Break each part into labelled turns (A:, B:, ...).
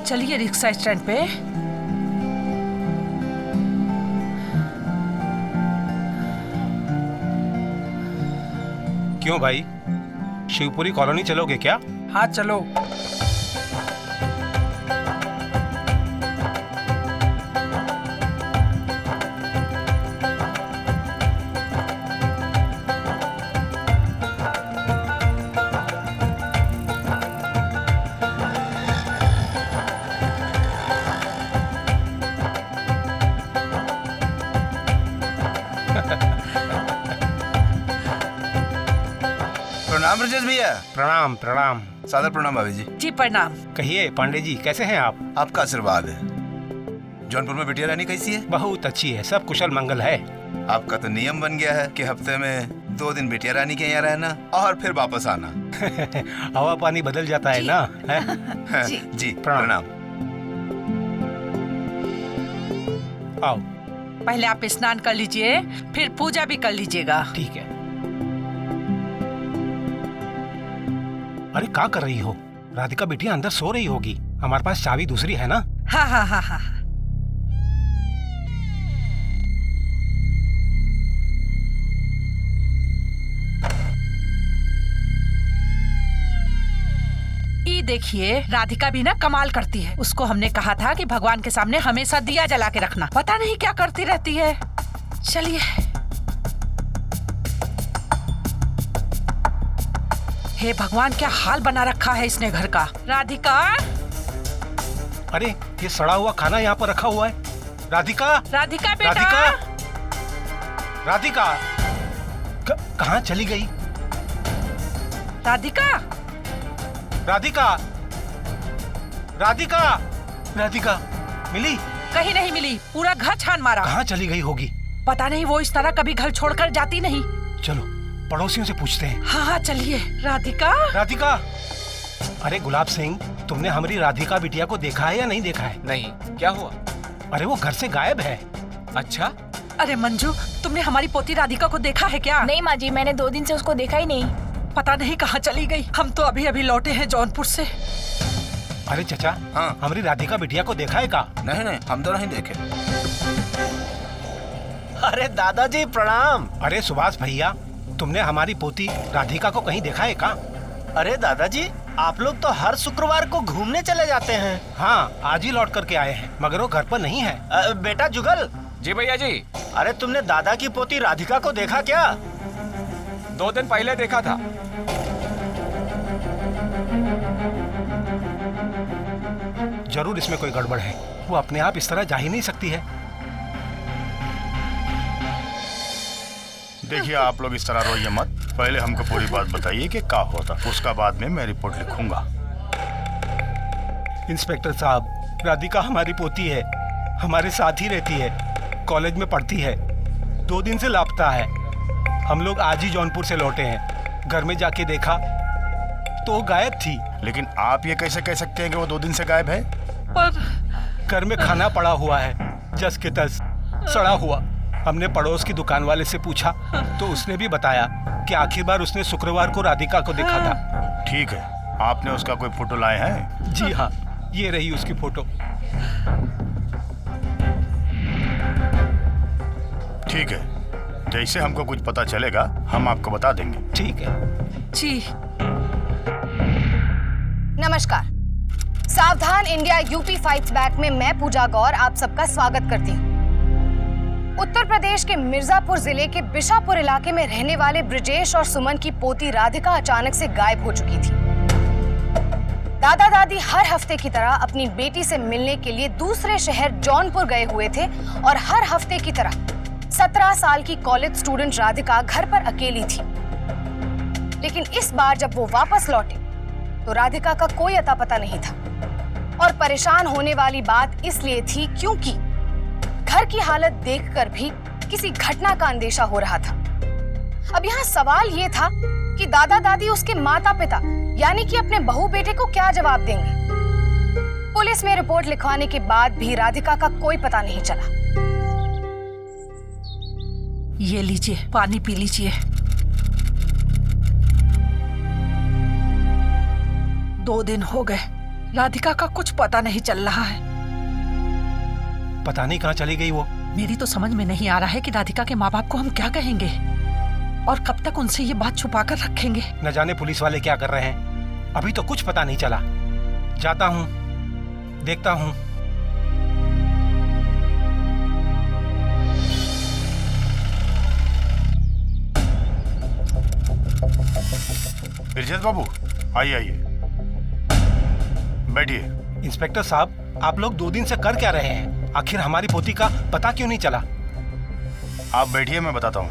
A: चलिए rickshaw stand पे।
B: क्यों भाई, शिवपुरी कॉलोनी चलोगे क्या?
A: हाँ चलो।
C: प्रणाम ब्रजेश भैया।
B: प्रणाम प्रणाम।
C: सादर प्रणाम भाभी जी।
A: जी प्रणाम।
B: कहिए पांडे जी, कैसे हैं आप?
C: आपका आशीर्वाद है। जौनपुर में बिटिया रानी कैसी है?
B: बहुत अच्छी है, सब कुशल मंगल है।
C: आपका तो नियम बन गया है कि हफ्ते में 2 दिन बिटिया रानी के यहाँ रहना और फिर वापस आना।
B: हवा पानी बदल जाता है ना। है?
C: जी प्रणाम।
B: आओ।
A: पहले आप स्नान कर लीजिए, फिर पूजा भी कर लीजिएगा।
B: ठीक है। अरे क्या कर रही हो? राधिका बेटिया अंदर सो रही होगी, हमारे पास चाबी दूसरी है ना।
A: हाँ हाँ हाँ हाँ। ये देखिए, राधिका भी ना कमाल करती है। उसको हमने कहा था कि भगवान के सामने हमेशा दिया जला के रखना, पता नहीं क्या करती रहती है। चलिए। हे भगवान, क्या हाल बना रखा है इसने घर का। राधिका।
B: अरे ये सड़ा हुआ खाना यहाँ पर रखा हुआ है। राधिका।
A: राधिका बेटा।
B: राधिका। राधिका कहाँ चली गई?
A: राधिका।
B: राधिका। राधिका। राधिका मिली?
A: कहीं नहीं मिली, पूरा घर छान मारा।
B: कहाँ चली गई होगी?
A: पता नहीं, वो इस तरह कभी घर छोड़कर जाती नहीं।
B: चलो पड़ोसियों से पूछते हैं।
A: हाँ हाँ चलिए। राधिका।
B: राधिका। अरे गुलाब सिंह, तुमने हमारी राधिका बिटिया को देखा है या नहीं देखा है?
D: नहीं, क्या हुआ?
B: अरे वो घर से गायब है।
D: अच्छा।
A: अरे मंजू, तुमने हमारी पोती राधिका को देखा है क्या?
E: नहीं माँ जी, मैंने 2 दिन से उसको देखा ही नहीं।
A: पता नहीं कहाँ चली गई। हम तो अभी अभी लौटे हैं जौनपुर से।
B: अरे चचा,
C: हाँ।
B: हमारी राधिका बिटिया को देखा है का?
C: नहीं, हम तो नहीं देखे।
F: अरे दादाजी प्रणाम।
B: अरे सुभाष भैया, तुमने हमारी पोती राधिका को कहीं देखा है का?
F: अरे दादाजी, आप लोग तो हर शुक्रवार को घूमने चले जाते हैं।
B: हाँ, आज ही लौट करके आए हैं, मगर वो घर पर नहीं है।
F: बेटा जुगल।
D: जी भैया जी।
F: अरे तुमने दादा की पोती राधिका को देखा क्या?
D: 2 दिन पहले देखा था।
B: जरूर इसमें कोई गड़बड़ है, वो अपने आप इस तरह जा ही नहीं सकती है।
G: देखिए आप लोग इस तरह रोइए मत, पहले हमको पूरी बात बताइए कि क्या होता, उसका बाद में मैं रिपोर्ट लिखूंगा।
B: इंस्पेक्टर साहब, राधिका हमारी पोती है, हमारे साथ ही रहती है, कॉलेज में पढ़ती है, 2 दिन से लापता है। हम लोग आज ही जौनपुर से लौटे हैं, घर में जाके देखा तो वो गायब थी।
G: लेकिन आप ये कैसे कह सकते हैं कि वो 2 दिन से गायब है?
A: पर
B: घर में खाना पड़ा हुआ है, जस के तस सड़ा हुआ। हमने पड़ोस की दुकान वाले से पूछा तो उसने भी बताया कि आखिर बार उसने शुक्रवार को राधिका को देखा था।
G: ठीक है, आपने उसका कोई फोटो लाए हैं?
B: जी हाँ, ये रही उसकी फोटो।
G: ठीक है, जैसे हमको कुछ पता चलेगा हम आपको बता देंगे।
B: ठीक है
A: जी।
H: नमस्कार, सावधान इंडिया यूपी फाइट्स बैक में मैं पूजा गौर आप सबका स्वागत करती हूँ। उत्तर प्रदेश के मिर्जापुर जिले के बिशापुर इलाके में रहने वाले ब्रजेश और सुमन की पोती राधिका अचानक से गायब हो चुकी थी। दादा दादी हर हफ्ते की तरह अपनी बेटी से मिलने के लिए दूसरे शहर जौनपुर गए हुए थे और हर हफ्ते की तरह 17 साल की कॉलेज स्टूडेंट राधिका घर पर अकेली थी। लेकिन इस बार जब वो वापस लौटे तो राधिका का कोई अता पता नहीं था। और परेशान होने वाली बात इसलिए थी क्योंकि घर की हालत देखकर भी किसी घटना का अंदेशा हो रहा था। अब यहाँ सवाल ये था कि दादा दादी उसके माता पिता यानी कि अपने बहू बेटे को क्या जवाब देंगे। पुलिस में रिपोर्ट लिखवाने के बाद भी राधिका का कोई पता नहीं चला।
A: ये लीजिए, पानी पी लीजिए। 2 दिन हो गए, राधिका का कुछ पता नहीं चल रहा है।
B: पता नहीं कहाँ चली गई वो।
A: मेरी तो समझ में नहीं आ रहा है कि राधिका के माँ बाप को हम क्या कहेंगे और कब तक उनसे ये बात छुपा कर रखेंगे।
B: न जाने पुलिस वाले क्या कर रहे हैं, अभी तो कुछ पता नहीं चला। जाता हूँ, देखता हूँ।
G: बिरजत बाबू, आइए आइए, बैठिए।
B: इंस्पेक्टर साहब, आप लोग 2 दिन से कर क्या रहे हैं? आखिर हमारी पोती का पता क्यों नहीं चला?
G: आप बैठिए, मैं बताता हूँ।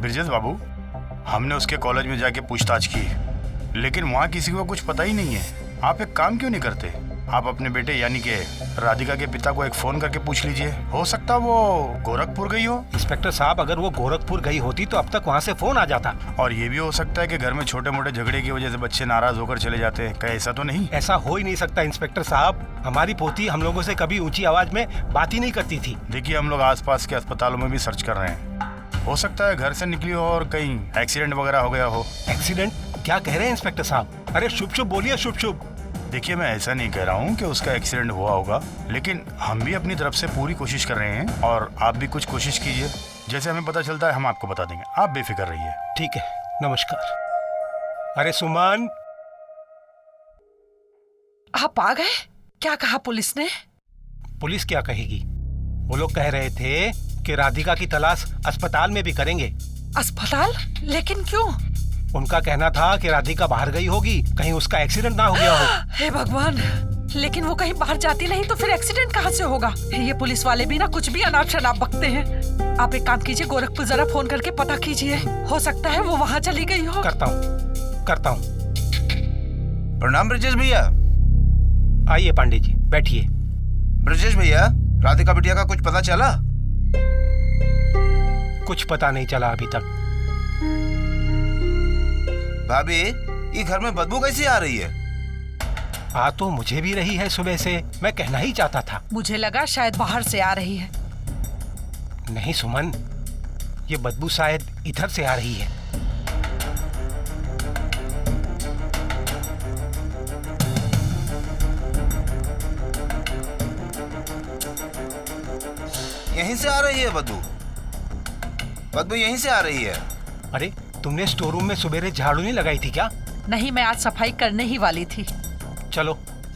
G: बिरजत बाबू, हमने उसके कॉलेज में जाके पूछताछ की, लेकिन वहाँ किसी को कुछ पता ही नहीं है। आप एक काम क्यों नहीं करते? आप अपने बेटे यानी कि राधिका के पिता को एक फोन करके पूछ लीजिए, हो सकता वो गोरखपुर गई हो।
B: इंस्पेक्टर साहब, अगर वो गोरखपुर गई होती तो अब तक वहाँ से फोन आ जाता।
G: और ये भी हो सकता है कि घर में छोटे मोटे झगड़े की वजह से बच्चे नाराज होकर चले जाते हैं। क्या ऐसा तो नहीं?
B: ऐसा हो ही नहीं सकता इंस्पेक्टर साहब। हमारी पोती हम लोगों से कभी ऊंची आवाज में बात ही नहीं करती थी।
G: देखिए, हम लोग आसपास के अस्पतालों में भी सर्च कर रहे हैं, हो सकता है घर से निकली हो और कहीं एक्सीडेंट वगैरह हो गया हो।
B: एक्सीडेंट? क्या कह रहे हैं इंस्पेक्टर साहब? अरे शुभ शुभ बोलिए, शुभ शुभ।
G: देखिए, मैं ऐसा नहीं कह रहा हूँ कि उसका एक्सीडेंट हुआ होगा, लेकिन हम भी अपनी तरफ से पूरी कोशिश कर रहे हैं और आप भी कुछ कोशिश कीजिए। जैसे हमें पता चलता है हम आपको बता देंगे, आप बेफिक्र रहिए।
B: ठीक है, नमस्कार। अरे सुमन,
A: आप आ गए? क्या कहा पुलिस ने?
B: पुलिस क्या कहेगी? वो लोग कह रहे थे कि राधिका की तलाश अस्पताल में भी करेंगे।
A: अस्पताल? लेकिन क्यों?
B: उनका कहना था कि राधिका बाहर गई होगी, कहीं उसका एक्सीडेंट ना हो गया हो।
A: हे भगवान, लेकिन वो कहीं बाहर जाती नहीं तो फिर एक्सीडेंट कहाँ से होगा? ये पुलिस वाले भी ना कुछ भी अनाप शनाप बकते हैं। आप एक काम कीजिए, गोरखपुर जरा फोन करके पता कीजिए, हो सकता है वो वहाँ चली गई हो।
B: करता हूँ।
C: प्रणाम ब्रजेश भैया।
B: आइए पांडे जी, बैठिए।
C: ब्रजेश भैया, राधिका बिटिया का कुछ पता चला?
B: कुछ पता नहीं चला अभी तक।
C: भाभी, ये घर में बदबू कैसी आ रही है?
B: आ तो मुझे भी रही है सुबह से, मैं कहना ही चाहता था।
A: मुझे लगा शायद बाहर से आ रही है।
B: नहीं सुमन, ये बदबू शायद इधर से आ रही है।
C: यहीं से आ रही है बदबू? बदबू यहीं से आ रही है?
B: अरे, तुमने स्टोर रूम में सुबेरे झाड़ू नहीं लगाई थी क्या?
A: नहीं, मैं आज सफाई करने ही वाली थी।
B: चलो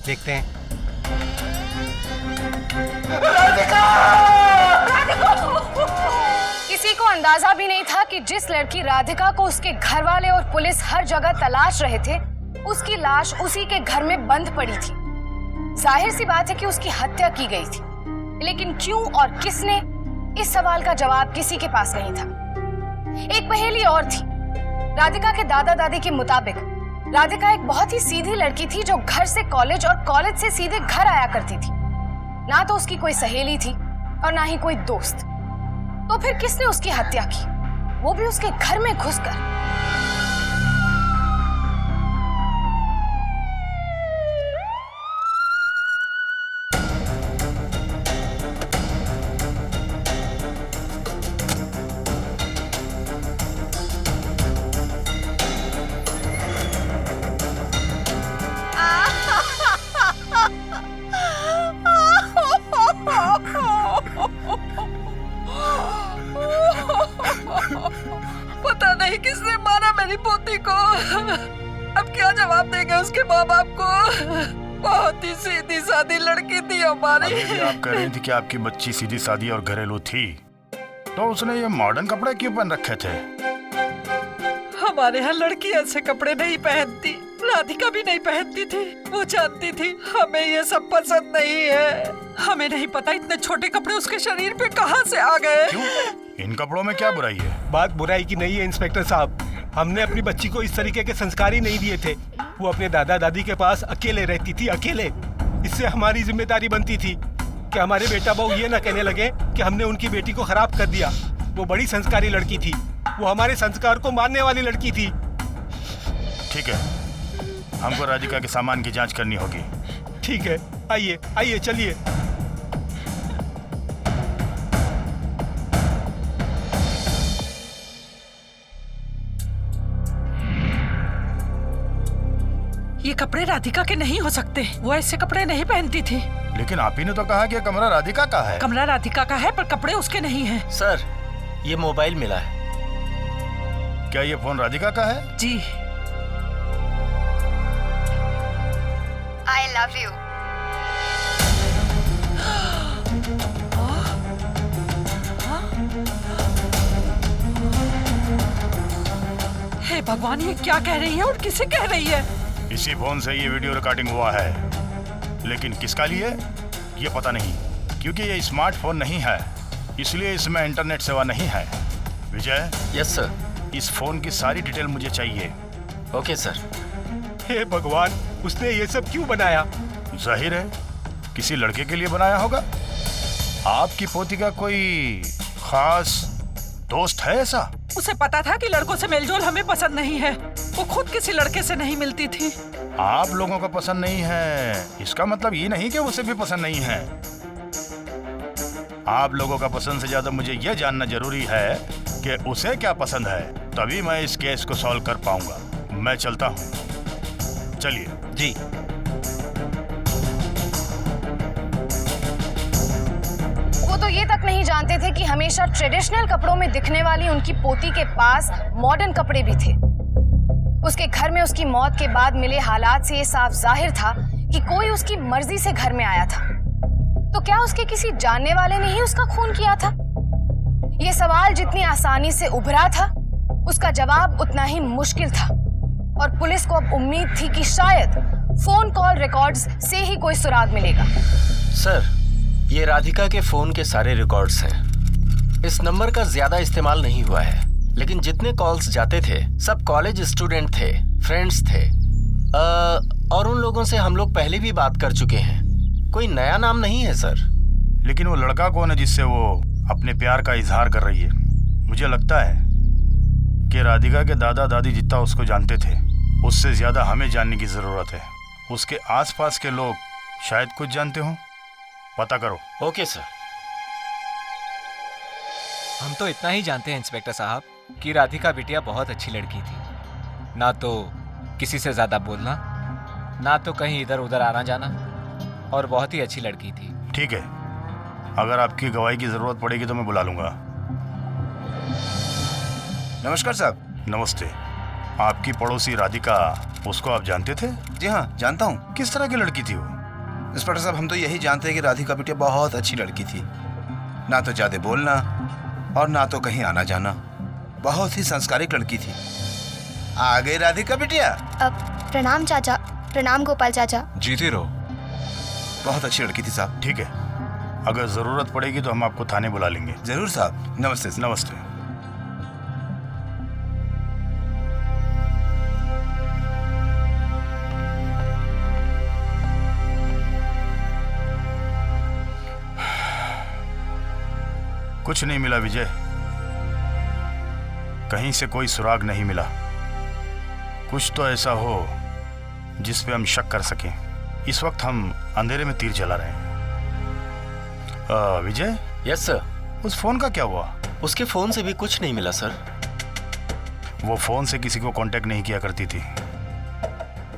B: देखते हैं।
H: किसी को अंदाजा भी नहीं था कि जिस लड़की राधिका को उसके घर वाले और पुलिस हर जगह तलाश रहे थे, उसकी लाश उसी के घर में बंद पड़ी थी। जाहिर सी बात है कि उसकी हत्या की गई थी, लेकिन क्यों और किसने, इस सवाल का जवाब किसी के पास नहीं था। एक पहेली और थी। राधिका के दादा दादी के मुताबिक राधिका एक बहुत ही सीधी लड़की थी जो घर से कॉलेज और कॉलेज से सीधे घर आया करती थी। ना तो उसकी कोई सहेली थी और ना ही कोई दोस्त। तो फिर किसने उसकी हत्या की, वो भी उसके घर में घुसकर?
A: पता नहीं किसने मारा मेरी पोती को। अब क्या जवाब देंगे उसके माँ बाप को? बहुत ही सीधी सादी लड़की थी हमारी।
G: अभी आप कह रही थी कि आपकी बच्ची सीधी सादी और घरेलू थी, तो उसने ये मॉडर्न कपड़े क्यों पहन रखे थे?
A: हमारे यहाँ लड़की ऐसे कपड़े नहीं पहनती, राधिका भी नहीं पहनती थी। वो जानती थी हमें ये सब पसंद नहीं है। हमें नहीं पता इतने छोटे कपड़े उसके शरीर पे कहाँ से आ गए।
G: क्यों? इन कपड़ों में क्या बुराई है?
B: बात बुराई की नहीं है इंस्पेक्टर साहब, हमने अपनी बच्ची को इस तरीके के संस्कार ही नहीं दिए थे। वो अपने दादा दादी के पास अकेले रहती थी, अकेले। इससे हमारी जिम्मेदारी बनती थी कि हमारे बेटा बहू ये ना कहने लगे कि हमने उनकी बेटी को खराब कर दिया। वो बड़ी संस्कारी लड़की थी, वो हमारे संस्कार को मानने वाली लड़की थी।
G: ठीक है, हमको राधिका के सामान की जांच करनी होगी।
B: ठीक है, आइए आइए चलिए।
A: ये कपड़े राधिका के नहीं हो सकते। वो ऐसे कपड़े नहीं पहनती थी।
G: लेकिन आप ही ने तो कहा कि कमरा राधिका का है।
A: कमरा राधिका का है पर कपड़े उसके नहीं हैं।
F: सर, ये मोबाइल मिला है।
G: क्या ये फोन राधिका का है?
A: जी।
H: आई लव यू।
A: हे भगवान, ये क्या कह रही है और किसे कह रही है?
G: इसी फोन से ये वीडियो रिकॉर्डिंग हुआ है, लेकिन किसका लिए ये पता नहीं, क्योंकि ये स्मार्टफोन नहीं है, इसलिए इसमें इंटरनेट सेवा नहीं है। विजय।
F: Yes sir.
G: इस फोन की सारी डिटेल मुझे चाहिए।
F: Okay sir.
B: हे भगवान, उसने ये सब क्यों बनाया?
G: जाहिर है किसी लड़के के लिए बनाया होगा। आपकी पोती का कोई खास दोस्त है ऐसा?
A: उसे पता था कि लड़कों से मेलजोल हमें पसंद नहीं है। वो खुद किसी लड़के से नहीं मिलती थी।
G: आप लोगों को पसंद नहीं है, इसका मतलब ये नहीं कि उसे भी पसंद नहीं है। आप लोगों का पसंद से ज्यादा मुझे ये जानना जरूरी है कि उसे क्या पसंद है, तभी मैं इस केस को सॉल्व कर पाऊंगा। मैं चलता हूँ। चलिए।
B: जी।
H: वो तो ये तक नहीं जानते थे कि हमेशा ट्रेडिशनल कपड़ों में दिखने वाली उनकी पोती के पास मॉडर्न कपड़े भी थे। उसके घर में उसकी मौत के बाद मिले हालात से ये साफ जाहिर था कि कोई उसकी मर्जी से घर में आया था। तो क्या उसके किसी जानने वाले ने ही उसका खून किया था? ये सवाल जितनी आसानी से उभरा था, उसका जवाब उतना ही मुश्किल था। और पुलिस को अब उम्मीद थी कि शायद फोन कॉल रिकॉर्ड्स से ही कोई सुराग मिलेगा।
F: सर, ये राधिका के फोन के सारे रिकॉर्ड्स हैं। इस नंबर का ज्यादा इस्तेमाल नहीं हुआ है, लेकिन जितने कॉल्स जाते थे सब कॉलेज स्टूडेंट थे, फ्रेंड्स थे। और उन लोगों से हम लोग पहले भी बात कर चुके हैं। कोई नया नाम नहीं है सर।
G: लेकिन वो लड़का कौन है जिससे वो अपने प्यार का इजहार कर रही है? मुझे लगता है कि राधिका के दादा दादी जितना उसको जानते थे, उससे ज्यादा हमें जानने की जरूरत है। उसके आसपास के लोग शायद कुछ जानते हों। पता करो।
F: Okay sir.
D: हम तो इतना ही जानते हैं इंस्पेक्टर साहब कि राधिका बिटिया बहुत अच्छी लड़की थी। ना तो किसी से ज्यादा बोलना, ना तो कहीं इधर उधर आना जाना, और बहुत ही अच्छी लड़की थी।
G: ठीक है, अगर आपकी गवाही की जरूरत पड़ेगी तो मैं बुला लूंगा।
C: नमस्कार साहब।
G: नमस्ते। आपकी पड़ोसी राधिका, उसको आप जानते थे?
C: जी हाँ, जानता हूँ।
G: किस तरह की लड़की थी वो?
C: इंस्पेक्टर साहब, हम तो यही जानते हैं कि राधिका बिटिया बहुत अच्छी लड़की थी। ना तो ज्यादा बोलना और ना तो कहीं आना जाना। बहुत ही संस्कारिक लड़की थी। आ गई राधिका बिटिया।
I: प्रणाम चाचा। प्रणाम गोपाल चाचा।
D: जीती रहो।
C: बहुत अच्छी लड़की थी साहब।
G: ठीक है, अगर जरूरत पड़ेगी तो हम आपको थाने बुला लेंगे।
C: जरूर साहब। नमस्ते साहब।
G: नमस्ते। कुछ नहीं मिला विजय, कहीं से कोई सुराग नहीं मिला। कुछ तो ऐसा हो जिस पे हम शक कर सकें। इस वक्त हम अंधेरे में तीर चला रहे हैं। विजय।
F: Yes sir.
G: उस फोन का क्या हुआ?
F: उसके फोन से भी कुछ नहीं मिला सर।
G: वो फोन से किसी को कांटेक्ट नहीं किया करती थी,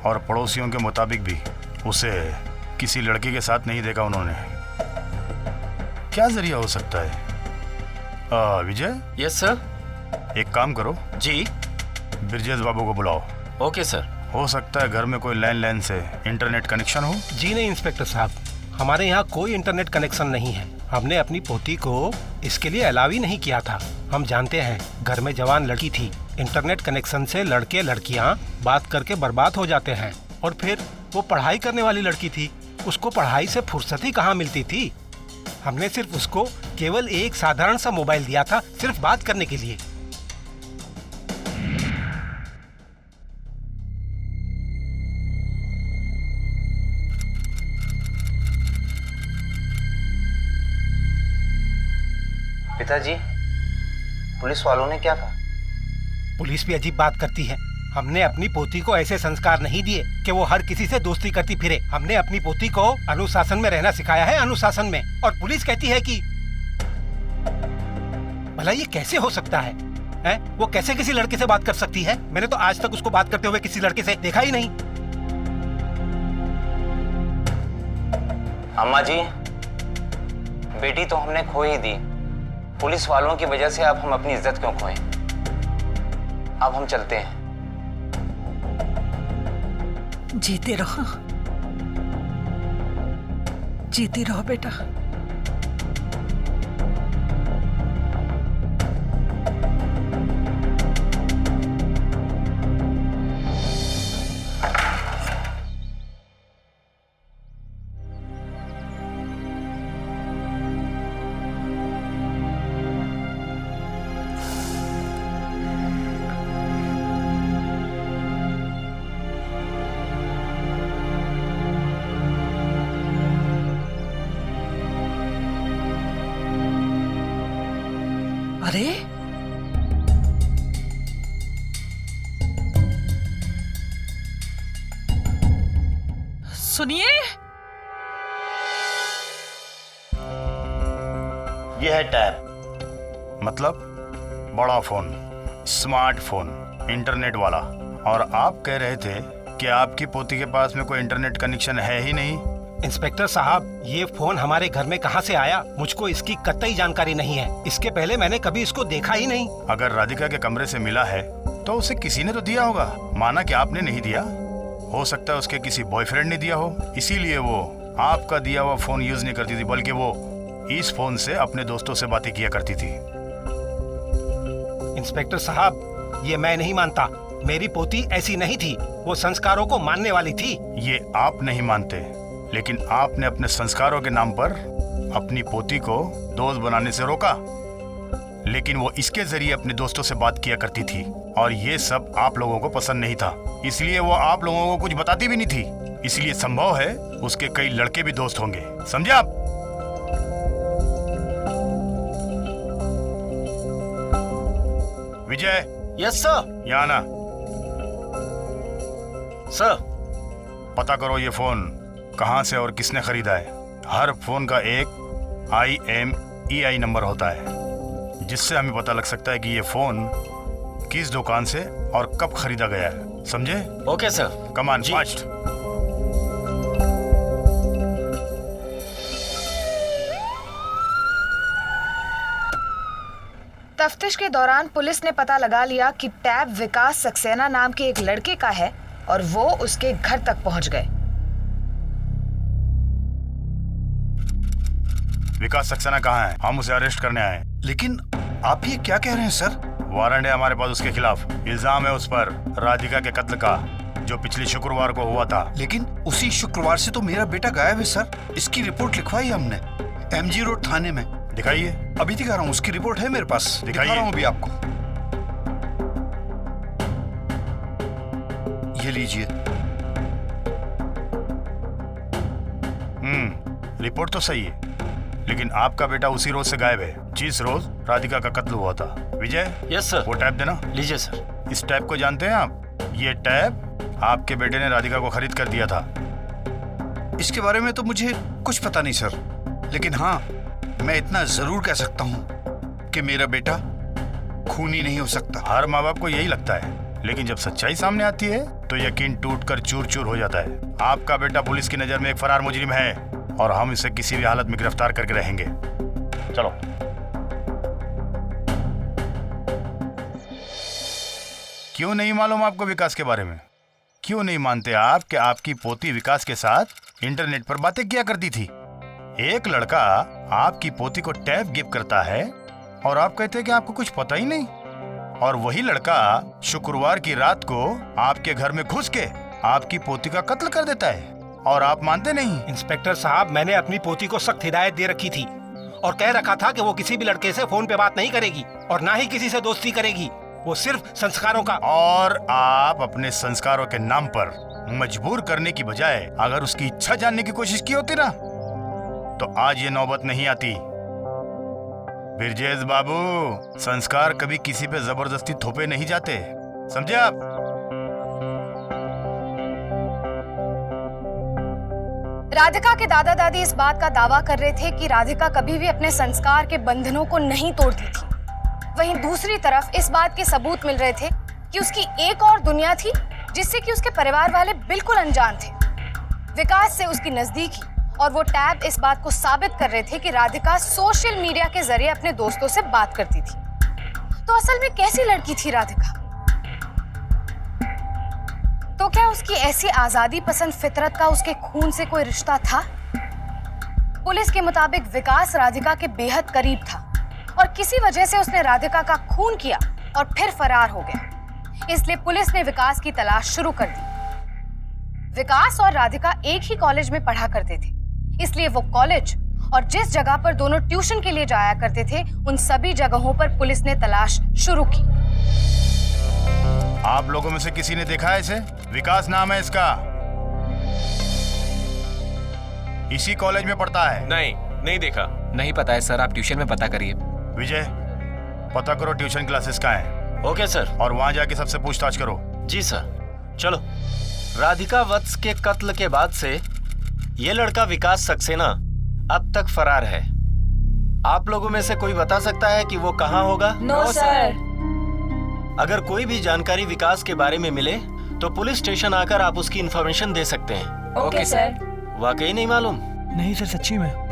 G: और पड़ोसियों के मुताबिक भी उसे किसी लड़की के साथ नहीं देखा उन्होंने। क्या जरिया हो सकता है? विजय।
F: Yes sir.
G: एक काम करो।
F: जी।
G: ब्रजेश बाबू को बुलाओ।
F: Okay sir.
G: हो सकता है घर में कोई लैंडलाइन से इंटरनेट कनेक्शन हो।
B: जी नहीं इंस्पेक्टर साहब, हमारे यहाँ कोई इंटरनेट कनेक्शन नहीं है। हमने अपनी पोती को इसके लिए अलाउ ही नहीं किया था। हम जानते हैं घर में जवान लड़की थी। इंटरनेट कनेक्शन से लड़के लड़कियाँ बात करके बर्बाद हो जाते हैं। और फिर वो पढ़ाई करने वाली लड़की थी, उसको पढ़ाई से फुर्सत ही कहाँ मिलती थी। हमने सिर्फ उसको केवल एक साधारण सा मोबाइल दिया था, सिर्फ बात करने के लिए।
F: पिताजी, पुलिस वालों ने क्या कहा?
B: पुलिस भी अजीब बात करती है। हमने अपनी पोती को ऐसे संस्कार नहीं दिए कि वो हर किसी से दोस्ती करती फिरे। हमने अपनी पोती को अनुशासन में रहना सिखाया है, अनुशासन में। और पुलिस कहती है कि भला ये कैसे हो सकता है? वो कैसे किसी लड़के से बात कर सकती है? मैंने तो आज तक उसको बात करते हुए किसी लड़के से देखा ही नहीं।
D: अम्मा जी, बेटी तो हमने खो ही दी। पुलिस वालों की वजह से अब हम अपनी इज्जत क्यों खोएं? अब हम चलते हैं।
A: जीते रहो, जीती रहो बेटा। अरे सुनिए,
G: ये है टैब, मतलब बड़ा फोन, स्मार्टफोन, इंटरनेट वाला। और आप कह रहे थे कि आपकी पोती के पास में कोई इंटरनेट कनेक्शन है ही नहीं।
B: इंस्पेक्टर साहब, ये फोन हमारे घर में कहाँ से आया, मुझको इसकी कतई जानकारी नहीं है। इसके पहले मैंने कभी इसको देखा ही नहीं।
G: अगर राधिका के कमरे से मिला है तो उसे किसी ने तो दिया होगा। माना कि आपने नहीं दिया, हो सकता है उसके किसी बॉयफ्रेंड ने दिया हो, इसीलिए वो आपका दिया हुआ फोन यूज नहीं करती थी, बल्कि वो इस फोन से अपने दोस्तों से बातें किया करती थी।
B: इंस्पेक्टर साहब, ये मैं नहीं मानता। मेरी पोती ऐसी नहीं थी, वो संस्कारों को मानने वाली थी।
G: ये आप नहीं मानते, लेकिन आपने अपने संस्कारों के नाम पर अपनी पोती को दोस्त बनाने से रोका। लेकिन वो इसके जरिए अपने दोस्तों से बात किया करती थी और ये सब आप लोगों को पसंद नहीं था, इसलिए वो आप लोगों को कुछ बताती भी नहीं थी। इसलिए संभव है उसके कई लड़के भी दोस्त होंगे, समझे आप? विजय।
F: Yes sir.
G: यहाँ ना।
F: सर।
G: पता करो ये फोन कहाँ से और किसने खरीदा है। हर फोन का एक IMEI नंबर होता है, जिससे हमें पता लग सकता है कि ये फोन किस दुकान से और कब खरीदा गया है, समझे?
F: Okay sir.
G: Come on fast.
H: तफ्तीश के दौरान पुलिस ने पता लगा लिया कि टैब विकास सक्सेना नाम के एक लड़के का है और वो उसके घर तक पहुंच गए।
G: विकास सक्सेना कहाँ है? हम उसे अरेस्ट करने आए।
J: लेकिन आप ये क्या कह रहे हैं सर?
G: वारंट है हमारे पास उसके खिलाफ। इल्जाम है उस पर राधिका के कत्ल का, जो पिछले शुक्रवार को हुआ था।
J: लेकिन उसी शुक्रवार से तो मेरा बेटा गायब है सर। इसकी रिपोर्ट लिखवाई हमने MG रोड थाने में।
G: दिखाइए।
J: अभी दिखा रहा हूँ, उसकी रिपोर्ट है मेरे पास। दिखा रहा हूँ अभी आपको, ये लीजिए।
G: रिपोर्ट तो सही है, लेकिन आपका बेटा उसी रोज से गायब है जिस रोज राधिका का कत्ल हुआ था। विजय।
F: Yes sir.
G: वो टैब देना।
F: लीजिए सर।
G: इस टैब को जानते हैं आप? ये टैब आपके बेटे ने राधिका को खरीद कर दिया था।
J: इसके बारे में तो मुझे कुछ पता नहीं सर, लेकिन हाँ, मैं इतना जरूर कह सकता हूँ कि मेरा बेटा खूनी नहीं हो सकता।
G: हर माँ बाप को यही लगता है, लेकिन जब सच्चाई सामने आती है तो यकीन टूटकर चूर चूर हो जाता है। आपका बेटा पुलिस की नजर में एक फरार मुजरिम है और हम इसे किसी भी हालत में गिरफ्तार करके रहेंगे। चलो। क्यों नहीं मालूम आपको विकास के बारे में? क्यों नहीं मानते आप कि आपकी पोती विकास के साथ इंटरनेट पर बातें किया करती थी? एक लड़का आपकी पोती को टैब गिफ्ट करता है और आप कहते हैं कि आपको कुछ पता ही नहीं। और वही लड़का शुक्रवार की रात को आपके घर में घुस के आपकी पोती का कत्ल कर देता है और आप मानते नहीं।
B: इंस्पेक्टर साहब, मैंने अपनी पोती को सख्त हिदायत दे रखी थी और कह रखा था कि वो किसी भी लड़के से फोन पे बात नहीं करेगी और ना ही किसी से दोस्ती करेगी, वो सिर्फ संस्कारों का।
G: और आप अपने संस्कारों के नाम पर मजबूर करने की बजाय अगर उसकी इच्छा जानने की कोशिश की होती ना, तो आज ये नौबत नहीं आती। बिरजेश बाबू, संस्कार कभी किसी पे जबरदस्ती थोपे नहीं जाते, समझे आप?
H: राधिका के दादा दादी इस बात का दावा कर रहे थे कि राधिका कभी भी अपने संस्कार के बंधनों को नहीं तोड़ती थी। वहीं दूसरी तरफ इस बात के सबूत मिल रहे थे कि उसकी एक और दुनिया थी जिससे कि उसके परिवार वाले बिल्कुल अनजान थे। विकास से उसकी नजदीकी और वो टैब इस बात को साबित कर रहे थे कि राधिका सोशल मीडिया के जरिए अपने दोस्तों से बात करती थी। तो असल में कैसी लड़की थी राधिका? तो क्या उसकी ऐसी आजादी पसंद फितरत का उसके खून से कोई रिश्ता था? पुलिस के मुताबिक विकास राधिका के बेहद करीब था और किसी वजह से उसने राधिका का खून किया और फिर फरार हो गया। इसलिए पुलिस ने विकास की तलाश शुरू कर दी। विकास और राधिका एक ही कॉलेज में पढ़ा करते थे, इसलिए वो कॉलेज और जिस जगह पर दोनों ट्यूशन के लिए जाया करते थे उन सभी जगहों पर पुलिस ने तलाश शुरू की।
G: आप लोगों में से किसी ने देखा है इसे? विकास नाम है इसका, इसी कॉलेज में पढ़ता है।
D: नहीं देखा। नहीं पता है सर, आप ट्यूशन में पता करिए।
G: विजय, पता करो ट्यूशन क्लासेस कहाँ हैं।
F: Okay sir.
G: और वहां जाके सबसे पूछताछ करो।
F: जी सर। चलो। राधिका वत्स के कत्ल के बाद से ये लड़का विकास सक्सेना अब तक फरार है। आप लोगों में से कोई बता सकता है कि वो कहाँ होगा?
E: No sir.
F: अगर कोई भी जानकारी विकास के बारे में मिले तो पुलिस स्टेशन आकर आप उसकी इंफॉर्मेशन दे सकते हैं।
E: Okay sir.
F: वाकई नहीं मालूम?
B: नहीं सर, सच्ची में।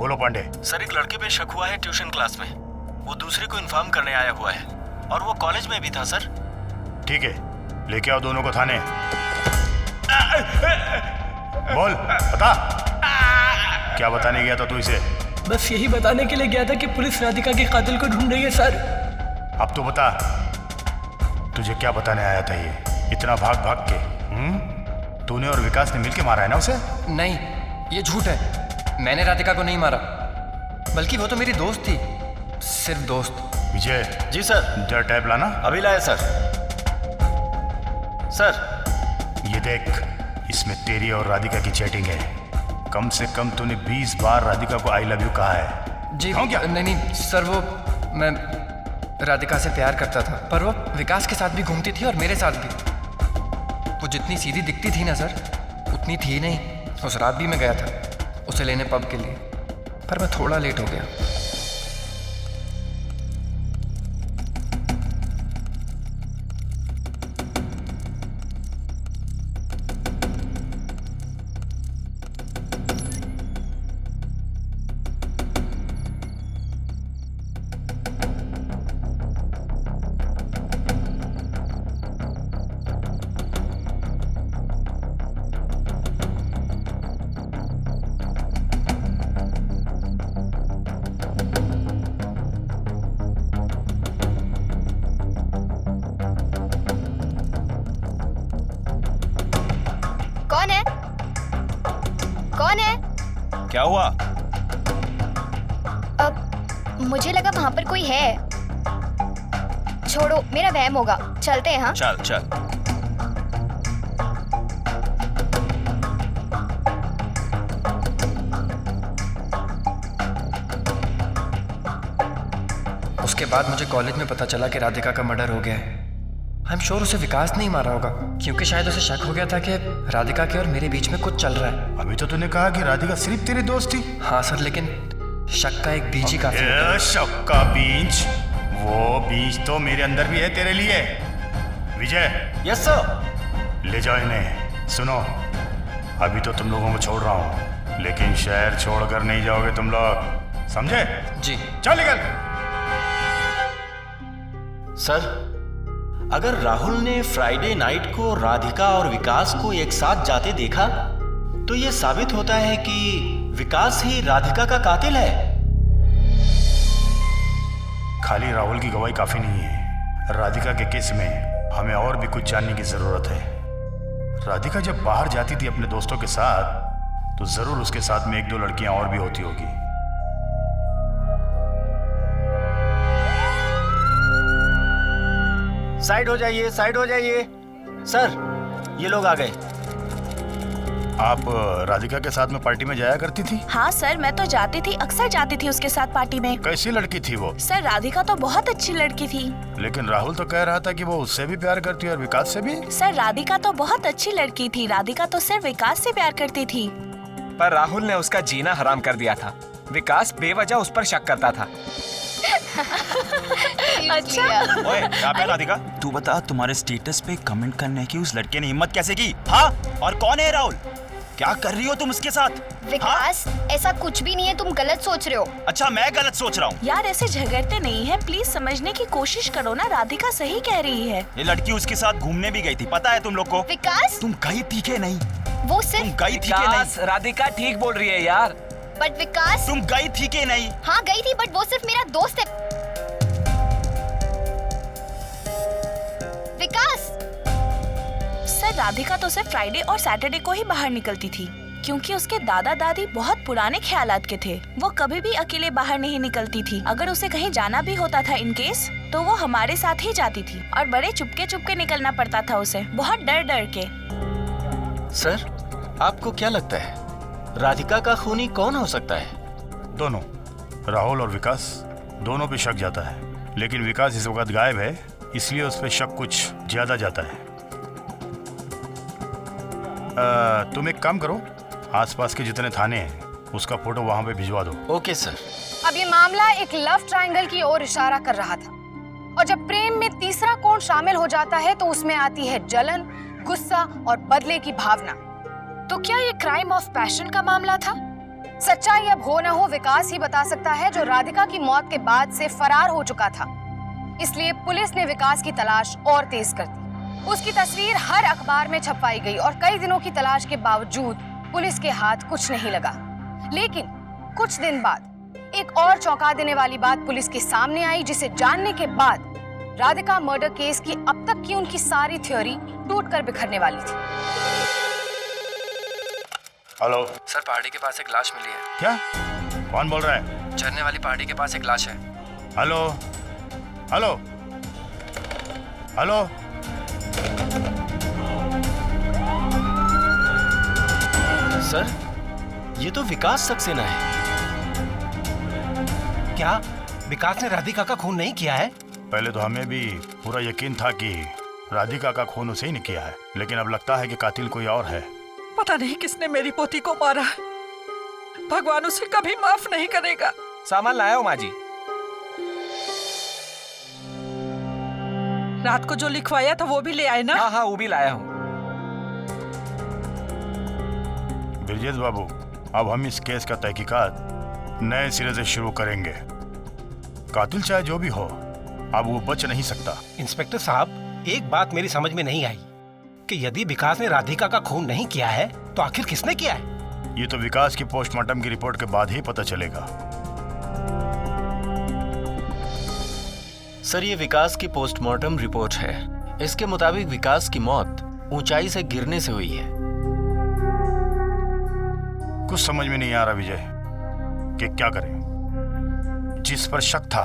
G: बोलो पांडे।
F: सर, एक लड़के पे शक हुआ है ट्यूशन क्लास में। वो दूसरे को इन्फॉर्म करने आया हुआ है और वो कॉलेज में भी था सर।
G: ठीक है, लेके आओ दोनों को थाने। बोल, बता क्या बताने गया था तू इसे?
K: बस यही बताने के लिए गया था कि पुलिस राधिका के कातिल को ढूंढ रही है सर।
G: अब तो बता, तुझे क्या बताने आया था ये इतना भाग भाग के? तूने और विकास ने मिलके मारा है ना उसे?
L: नहीं, ये झूठ है। मैंने राधिका को नहीं मारा, बल्कि वो तो मेरी दोस्त थी, सिर्फ दोस्त।
G: विजय।
F: जी सर।
G: जरा टैब लाना।
F: अभी लाया सर। सर,
G: ये देख, इसमें तेरी और राधिका की चैटिंग है। कम से कम तूने 20 बार राधिका को आई लव यू कहा है।
L: जी
G: हाँ क्या?
L: नहीं सर, वो मैं राधिका से प्यार करता था, पर वो विकास के साथ भी घूमती थी और मेरे साथ भी। वो जितनी सीधी दिखती थी ना सर, उतनी थी नहीं। उस रात भी मैं गया था उसे लेने पब के लिए, पर मैं थोड़ा लेट हो गया।
I: कौन है?
D: क्या हुआ?
I: मुझे लगा वहां पर कोई है। छोड़ो, मेरा वहम होगा। चलते हैं। हाँ
D: चल चल।
L: उसके बाद मुझे कॉलेज में पता चला कि राधिका का मर्डर हो गया है। आई एम श्योर उसे विकास नहीं मारा होगा, क्योंकि शायद उसे शक हो गया था कि राधिका के और मेरे बीच में कुछ चल रहा है।
G: अभी तो तूने कहा कि राधिका सिर्फ तेरी दोस्त थी।
L: हाँ सर, लेकिन शक का एक बीज ही काफी होता है।
G: शक का बीज? वो बीज तो मेरे अंदर भी है तेरे लिए। विजय।
F: Yes sir.
G: ले जाओ इन्हें। सुनो, अभी तो तुम लोगों को छोड़ रहा हूँ, लेकिन शहर छोड़कर नहीं जाओगे तुम लोग, समझे?
L: जी।
G: चल निकल।
F: सर, अगर राहुल ने फ्राइडे नाइट को राधिका और विकास को एक साथ जाते देखा तो ये साबित होता है कि विकास ही राधिका का कातिल है।
G: खाली राहुल की गवाही काफी नहीं है। राधिका के केस में हमें और भी कुछ जानने की जरूरत है। राधिका जब बाहर जाती थी अपने दोस्तों के साथ तो जरूर उसके साथ में 1-2 लड़कियां और भी होती होगी।
F: साइड हो जाइए, साइड हो जाइए। सर, ये लोग आ गए।
G: आप राधिका के साथ में पार्टी में जाया करती थी?
E: हाँ सर, मैं तो जाती थी, अक्सर जाती थी उसके साथ पार्टी में।
G: कैसी लड़की थी वो?
E: सर, राधिका तो बहुत अच्छी लड़की थी।
G: लेकिन राहुल तो कह रहा था कि वो उससे भी प्यार करती है और विकास से भी।
E: सर, राधिका तो बहुत अच्छी लड़की थी। राधिका तो सिर्फ विकास से प्यार करती थी।
D: पर राहुल ने उसका जीना हराम कर दिया था। विकास बेवजह उस पर शक करता था।
E: अच्छा।
M: ओए, क्या पे राधिका? तू बता, तुम्हारे स्टेटस पे कमेंट करने की उस लड़के ने हिम्मत कैसे की? हाँ? और कौन है राहुल? क्या कर रही हो तुम उसके साथ?
I: विकास, ऐसा कुछ भी नहीं है, तुम गलत सोच रहे हो।
M: अच्छा, मैं गलत सोच रहा हूँ?
E: यार, ऐसे झगड़ते नहीं है, प्लीज समझने की कोशिश करो ना। राधिका सही कह रही है।
M: ये लड़की उसके साथ घूमने भी गई थी, पता है तुम लोग को?
I: विकास,
M: तुम गई थी के नहीं?
I: वो सिर्फ
M: तुम गई थी के नहीं?
D: राधिका ठीक बोल रही है यार।
I: बट विकास,
M: तुम गई थी के नहीं?
I: हाँ गई थी, बट वो सिर्फ मेरा दोस्त है। विकास,
E: सर, राधिका तो सिर्फ फ्राइडे और सैटरडे को ही बाहर निकलती थी, क्योंकि उसके दादा दादी बहुत पुराने ख्यालात के थे। वो कभी भी अकेले बाहर नहीं निकलती थी। अगर उसे कहीं जाना भी होता था इन केस, तो वो हमारे साथ ही जाती थी और बड़े चुपके चुपके निकलना पड़ता था उसे, बहुत डर डर के।
F: सर, आपको क्या लगता है राधिका का खूनी कौन हो सकता है?
G: दोनों, राहुल और विकास, दोनों पे शक जाता है। लेकिन विकास इस वक्त गायब है, इसलिए उस पे शक कुछ ज्यादा जाता है। तुम एक काम करो, आसपास के जितने थाने हैं उसका फोटो वहां पे भिजवा दो।
F: Okay sir.
H: अब ये मामला एक लव ट्रायंगल की ओर इशारा कर रहा था, और जब प्रेम में तीसरा कोण शामिल हो जाता है तो उसमें आती है जलन, गुस्सा और बदले की भावना। तो क्या ये क्राइम ऑफ पैशन का मामला था? सच्चाई अब हो न हो विकास ही बता सकता है, जो राधिका की मौत के बाद से फरार हो चुका था। इसलिए पुलिस ने विकास की तलाश और तेज कर दी। उसकी तस्वीर हर अखबार में छपवाई गई और कई दिनों की तलाश के बावजूद पुलिस के हाथ कुछ नहीं लगा। लेकिन कुछ दिन बाद एक और चौंका देने वाली बात पुलिस के सामने आई, जिसे जानने के बाद राधिका मर्डर केस की अब तक की उनकी सारी थ्योरी टूटकर बिखरने वाली थी।
G: हेलो
L: सर, पहाड़ी के पास एक लाश मिली है।
G: क्या? कौन बोल रहा है?
L: झरने वाली पहाड़ी के पास एक लाश है।
G: Hello hello hello.
F: सर, ये तो विकास सक्सेना है।
B: क्या विकास ने राधिका का खून नहीं किया है?
G: पहले तो हमें भी पूरा यकीन था कि राधिका का खून उसे ही ने किया है, लेकिन अब लगता है कि कातिल कोई और है।
A: पता नहीं किसने मेरी पोती को मारा है। भगवान उसे कभी माफ नहीं करेगा।
D: सामान लाया हो माँ जी?
A: रात को जो लिखवाया था वो भी ले आए ना?
D: हाँ हाँ, वो भी लाया हूँ।
G: ब्रिजेश बाबू, अब हम इस केस का तहकीकात नए सिरे से शुरू करेंगे। कातिल चाहे जो भी हो, अब वो बच नहीं सकता।
B: इंस्पेक्टर साहब, एक बात मेरी समझ में नहीं आई कि यदि विकास ने राधिका का खून नहीं किया है तो आखिर किसने किया है?
G: ये तो विकास की पोस्टमार्टम की रिपोर्ट के बाद ही पता चलेगा।
F: सर, ये विकास की पोस्टमार्टम रिपोर्ट है। इसके मुताबिक विकास की मौत ऊंचाई से गिरने से हुई है।
G: कुछ समझ में नहीं आ रहा विजय कि क्या करें। जिस पर शक था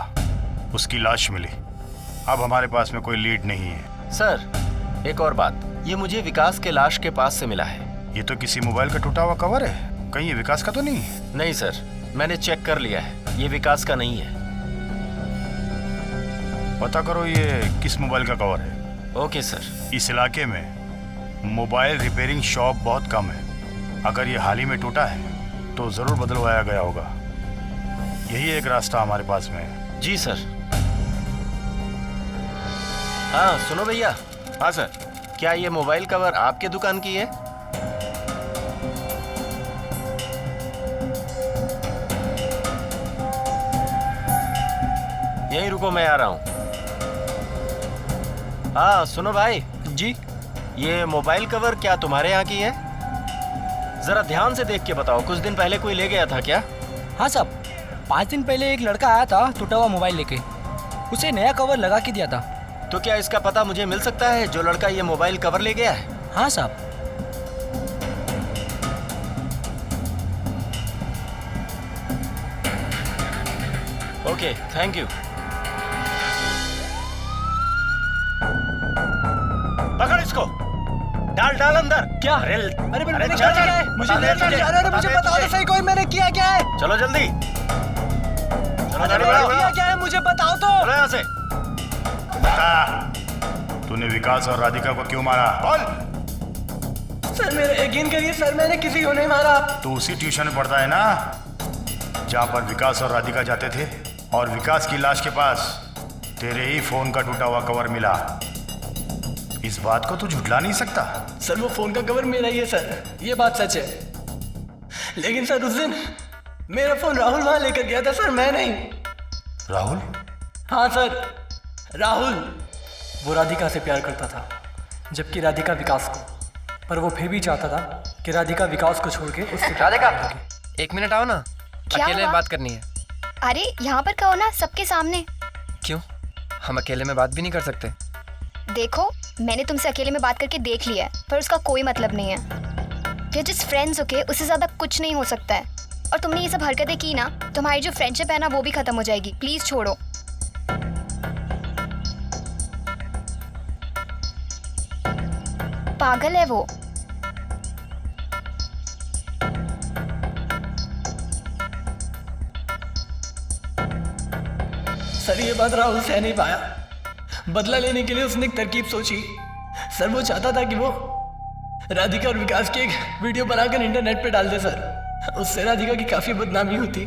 G: उसकी लाश मिली, अब हमारे पास में कोई लीड नहीं है।
F: सर, एक और बात, ये मुझे विकास के लाश के पास से मिला है।
G: ये तो किसी मोबाइल का टूटा हुआ कवर है, कहीं ये विकास का तो नहीं है?
F: नहीं सर, मैंने चेक कर लिया है, ये विकास का नहीं है।
G: पता करो ये किस मोबाइल का कवर है।
F: Okay sir.
G: इस इलाके में मोबाइल रिपेयरिंग शॉप बहुत कम है। अगर ये हाल ही में टूटा है तो जरूर बदलवाया गया होगा। यही एक रास्ता हमारे पास में है।
F: जी सर। हाँ सुनो भैया।
D: हाँ सर।
F: क्या ये मोबाइल कवर आपके दुकान की है? यहीं रुको, मैं आ रहा हूँ। हाँ सुनो भाई,
K: जी
F: ये मोबाइल कवर क्या तुम्हारे यहाँ की है? जरा ध्यान से देख के बताओ, कुछ दिन पहले कोई ले गया था क्या?
K: हाँ साहब, 5 दिन पहले एक लड़का आया था टूटा हुआ मोबाइल लेके, उसे नया कवर लगा के दिया था।
F: तो क्या इसका पता मुझे मिल सकता है जो लड़का ये मोबाइल कवर ले गया है?
K: हाँ साहब।
F: Okay, thank you. पकड़ इसको, डाल डाल अंदर।
K: क्या?
F: अरे
K: मैंने क्या किया है? मुझे बताओ तो सही, कोई मैंने किया क्या है?
F: चलो जल्दी,
K: किया क्या है मुझे बताओ तो।
F: चलो यहाँ से।
G: बता, तूने विकास और राधिका को क्यों मारा? बोल।
K: सर मेरा यकीन करिए सर, मैंने किसी को नहीं मारा।
G: तू उसी ट्यूशन में पढ़ता है ना जहाँ पर विकास और राधिका जाते थे, और विकास की लाश के पास तेरे ही फोन का टूटा हुआ कवर मिला। इस बात को तू झुठला नहीं सकता।
K: सर वो फोन का कवर मेरा ही है सर, ये बात सच है। लेकिन सर उस दिन मेरा फोन राहुल वहां लेकर गया था सर, मैं नहीं।
G: राहुल?
K: हाँ सर, राहुल। वो राधिका से प्यार करता था, जबकि राधिका विकास को। पर वो फिर भी चाहता था कि राधिका विकास को छोड़ के उससे
L: राधिका, एक मिनट आओ ना,
I: क्या
L: अकेले
I: हुआ?
L: में बात करनी है।
I: अरे यहाँ पर कहो ना, सबके सामने।
L: क्यों, हम अकेले में बात भी नहीं कर सकते?
I: देखो, मैंने तुमसे अकेले में बात करके देख लिया है, पर उसका कोई मतलब नहीं है। We are just friends, okay? उससे ज्यादा कुछ नहीं हो सकता है। और तुमने ये सब हरकतें की ना, तुम्हारी जो फ्रेंडशिप है ना वो भी खत्म हो जाएगी। प्लीज छोड़ो। पागल है वो।
K: सर ये बात राहुल सह नहीं पाया। बदला लेने के लिए उसने एक तरकीब सोची। सर वो चाहता था कि वो राधिका और विकास की एक वीडियो बनाकर इंटरनेट पे डाल दे सर। उससे राधिका की काफी बदनामी होती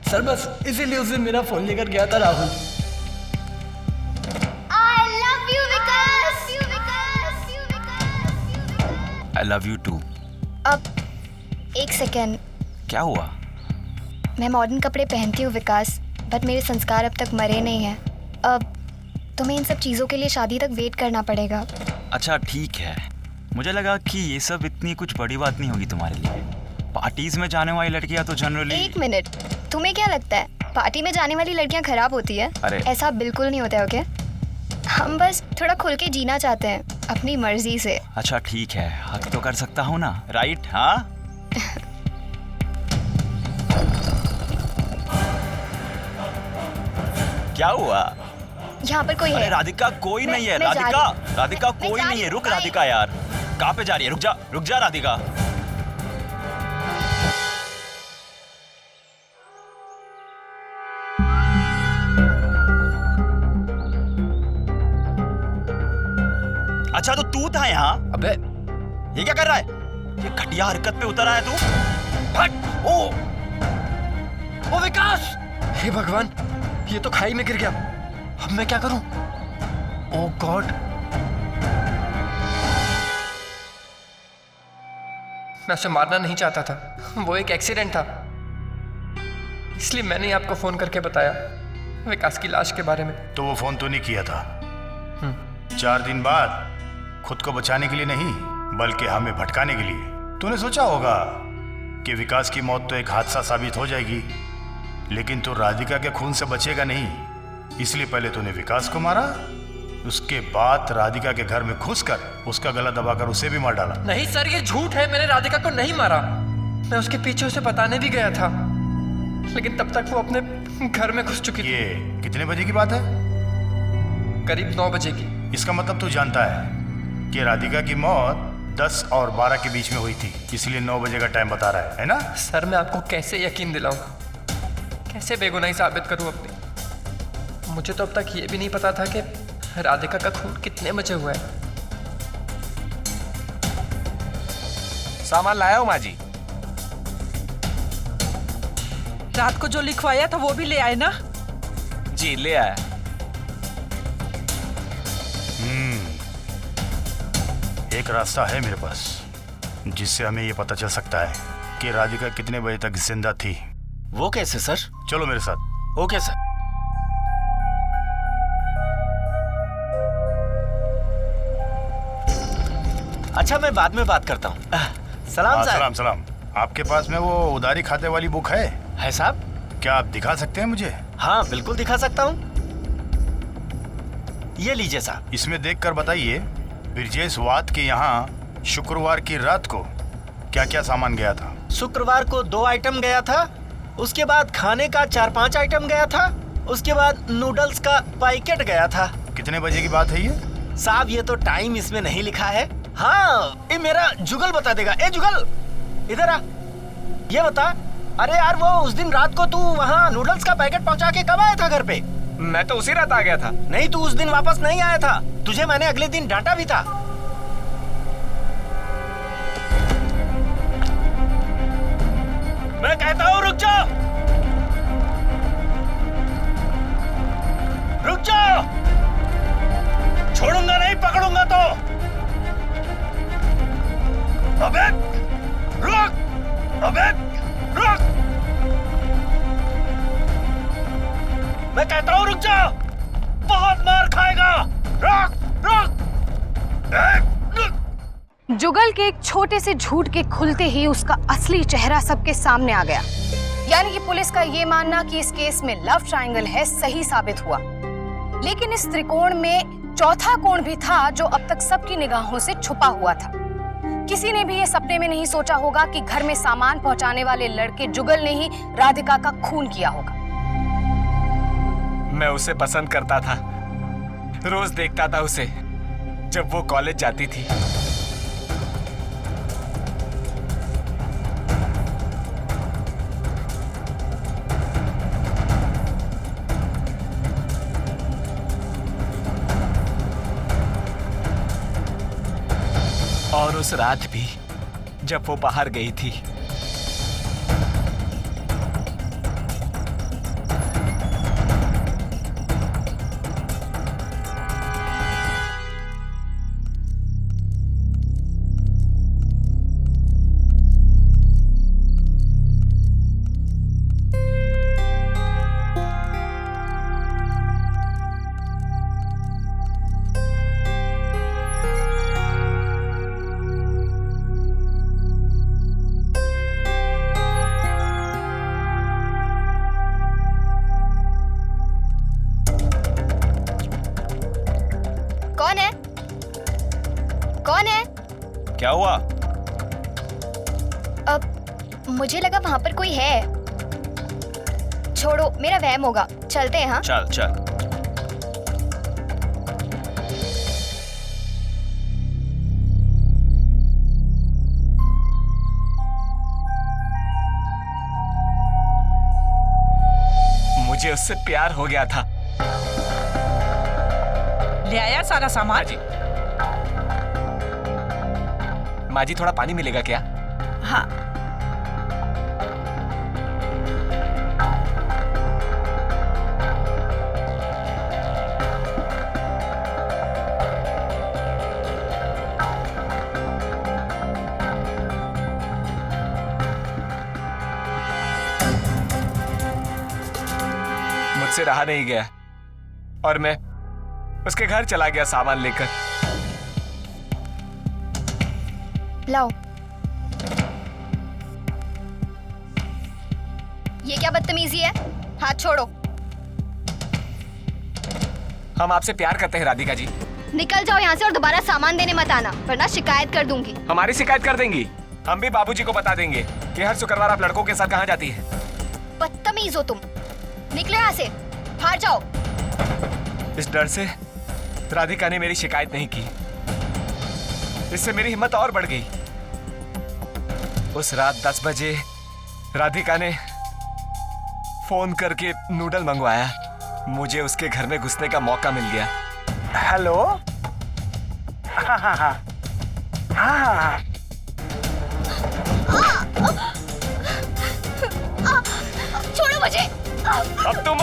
K: सर, बस इसीलिए उस दिन मेरा फोन लेकर गया था Rahul.
I: I love you, Vikas.
M: I love you too.
I: अब एक सेकेंड,
M: क्या हुआ?
I: मैं मॉडर्न कपड़े पहनती हूँ विकास, बट मेरे संस्कार अब तक मरे नहीं हैं। अब तुम्हें इन सब चीज़ों के लिए शादी तक वेट करना पड़ेगा।
M: अच्छा ठीक है, मुझे लगा कि ये सब इतनी कुछ बड़ी बात नहीं होगी तुम्हारे लिए। पार्टीज में जाने वाली लड़कियां तो जनरली।
I: एक मिनट, तुम्हें क्या लगता है पार्टी में जाने वाली लड़कियां खराब होती है?
M: अरे
I: ऐसा बिल्कुल नहीं होता है, ओके? हम बस थोड़ा खुल के जीना चाहते हैं अपनी मर्जी से।
M: अच्छा ठीक है, हक तो कर सकता हूँ ना, राइट? हाँ क्या हुआ?
I: यहाँ पर कोई
M: अरे
I: है?
M: राधिका कोई नहीं है।
I: मैं जा
M: राधिका,
I: रही हूँ।
M: राधिका
I: मैं
M: कोई
I: जा
M: नहीं
I: रही
M: है।
I: हूँ,
M: रुक
I: बाय।
M: राधिका यार, कहाँ पे जा रही है? रुक जा राधिका। अच्छा तो तू था यहाँ?
L: अबे
M: ये क्या कर रहा है? ये घटिया हरकत पे उतर आया तू? हट!
K: ओ विकास!
L: हे भगवान, ये तो खाई में गिर गया। अब मैं क्या करूं? ओह गॉड, मैं उसे मारना नहीं चाहता था, वो एक एक्सीडेंट था। इसलिए मैंने ही आपको फोन करके बताया विकास की लाश के बारे में।
G: तो वो फोन तूने किया था 4 दिन बाद, खुद को बचाने के लिए नहीं बल्कि हमें भटकाने के लिए। तूने सोचा होगा कि विकास की मौत तो एक हादसा साबित हो जाएगी, लेकिन तू राधिका के खून से बचेगा नहीं, इसलिए पहले तूने विकास को मारा, उसके बाद राधिका के घर में घुसकर उसका गला दबाकर उसे भी मार डाला।
L: नहीं सर, ये झूठ है, मैंने राधिका को नहीं मारा। मैं उसके पीछे उसे बताने भी गया था, लेकिन तब तक वो अपने घर में घुस चुकी थी।
G: ये कितने बजे की बात है?
L: करीब 9 बजे की।
G: इसका मतलब तू जानता है कि राधिका की मौत 10 और 12 के बीच में हुई थी, इसलिए 9 बजे का टाइम बता रहा है ना?
L: सर मैं आपको कैसे यकीन दिलाऊं, कैसे बेगुनाही साबित करूं अपनी? मुझे तो अब तक ये भी नहीं पता था कि राधिका का खून कितने बजे हुआ है।
D: सामान लाया हूं माँ जी।
A: रात को जो लिखवाया था वो भी ले आए ना?
D: जी ले आया।
G: एक रास्ता है मेरे पास जिससे हमें ये पता चल सकता है कि राधिका कितने बजे तक जिंदा थी।
D: वो कैसे सर?
G: चलो मेरे साथ।
D: Okay sir.
F: अच्छा मैं बाद में बात करता हूँ। सलाम साहब।
G: सलाम सलाम। आपके पास में वो उधारी खाते वाली बुक
F: है साहब?
G: क्या आप दिखा सकते हैं मुझे?
F: हाँ बिल्कुल दिखा सकता हूँ, ये लीजिए साहब।
G: इसमें देखकर बताइए ब्रिजेश वात के यहाँ शुक्रवार की रात को क्या क्या सामान गया था?
F: शुक्रवार को 2 आइटम गया था, उसके बाद खाने का 4-5 आइटम गया था, उसके बाद नूडल्स का पैकेट गया था।
G: कितने बजे की बात है ये?
F: साहब ये तो टाइम इसमें नहीं लिखा है। हाँ ये मेरा जुगल बता देगा। ए जुगल इधर आ, ये बता, अरे यार वो उस दिन रात को तू वहाँ नूडल्स का पैकेट पहुँचा के कब आया था घर पे?
D: मैं तो उसी रात आ गया था।
F: नहीं तू उस दिन वापस नहीं आया था, तुझे मैंने अगले दिन डांटा भी था। मैं कहता हूँ रुक जाओ, रुक जाओ, छोड़ूंगा नहीं, पकड़ूंगा तो। अबे रुक, अबे रुक, मैं कहता हूँ रुक जाओ, बहुत मार खाएगा। रुक रुक।
H: जुगल के एक छोटे से झूठ के खुलते ही उसका असली चेहरा सबके सामने आ गया। यानी कि पुलिस का ये मानना कि इस केस में लव ट्रायंगल है सही साबित हुआ। लेकिन इस त्रिकोण में चौथा कोण भी था जो अब तक सबकी निगाहों से छुपा हुआ था। किसी ने भी ये सपने में नहीं सोचा होगा कि घर में सामान पहुंचाने वाले लड़के जुगल ने ही राधिका का खून किया होगा।
D: मैं उसे पसंद करता था, रोज देखता था उसे जब वो कॉलेज जाती थी। और उस रात भी जब वो बाहर गई थी, क्या हुआ?
I: अब मुझे लगा वहां पर कोई है। छोड़ो, मेरा वहम होगा, चलते हैं। हाँ
M: चल चल।
D: मुझे उससे प्यार हो गया था।
A: ले आया सारा सामान?
D: जी माँ जी, थोड़ा पानी मिलेगा क्या?
A: हाँ।
D: मुझसे रहा नहीं गया और मैं उसके घर चला गया सामान लेकर।
I: लाओ। ये क्या बदतमीजी है? हाथ छोड़ो।
D: हम आपसे प्यार करते हैं राधिका जी।
I: निकल जाओ यहाँ से और दोबारा सामान देने मत आना, वरना शिकायत कर दूंगी।
D: हमारी शिकायत कर देंगी? हम भी बाबूजी को बता देंगे कि हर शुक्रवार आप लड़कों के साथ कहाँ जाती है।
I: बदतमीज हो तुम, निकलो यहाँ से, बाहर जाओ।
D: इस डर से राधिका ने मेरी शिकायत नहीं की, इससे मेरी हिम्मत और बढ़ गई। उस रात 10 बजे राधिका ने फोन करके नूडल मंगवाया, मुझे उसके घर में घुसने का मौका मिल गया।
B: हेलो। हाँ हाँ हाँ हाँ हाँ।
I: छोड़ो मुझे।
D: अब तुम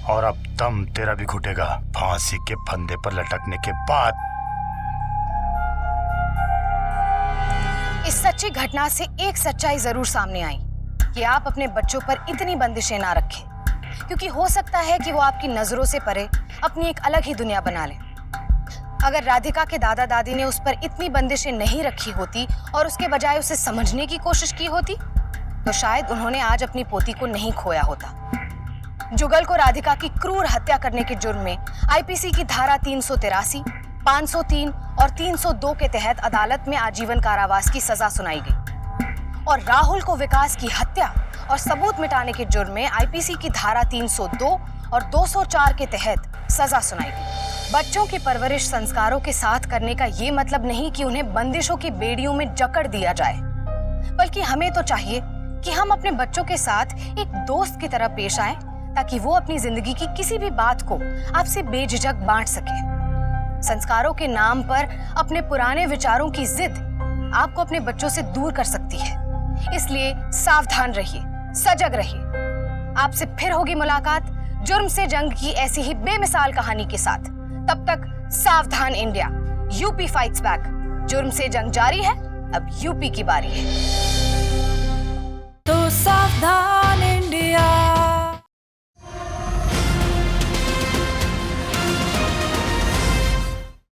G: और अब दम तेरा भी घुटेगा फांसी के फंदे पर लटकने के बाद।
H: इस सच्ची घटना से एक सच्चाई जरूर सामने आई कि आप अपने बच्चों पर इतनी बंदिशें ना रखें, क्योंकि हो सकता है कि वो आपकी नजरों से परे अपनी एक अलग ही दुनिया बना ले। अगर राधिका के दादा दादी ने उस पर इतनी बंदिशें नहीं रखी होती और उसके बजाय उसे समझने की कोशिश की होती तो शायद उन्होंने आज अपनी पोती को नहीं खोया होता। जुगल को राधिका की क्रूर हत्या करने के जुर्म में आईपीसी की धारा 383, 503 और 302 के तहत अदालत में आजीवन कारावास की सजा सुनाई गई और राहुल को विकास की हत्या और सबूत मिटाने के जुर्म में आईपीसी की धारा 302 और 204 के तहत सजा सुनाई गई। बच्चों की परवरिश संस्कारों के साथ करने का ये मतलब नहीं कि उन्हें बंदिशों की बेड़ियों में जकड़ दिया जाए, बल्कि हमें तो चाहिए कि हम अपने बच्चों के साथ एक दोस्त की तरह पेश आएं ताकि वो अपनी जिंदगी की किसी भी बात को आपसे बेझिझक बांट सके। संस्कारों के नाम पर अपने पुराने विचारों की जिद आपको अपने बच्चों से दूर कर सकती है, इसलिए सावधान रहिए, सजग रहिए। आपसे फिर होगी मुलाकात जुर्म से जंग की ऐसी ही बेमिसाल कहानी के साथ। तब तक सावधान इंडिया, यूपी फाइट्स बैक। जुर्म से जंग जारी है, अब यूपी की बारी है।
A: तो सावधान इंडिया।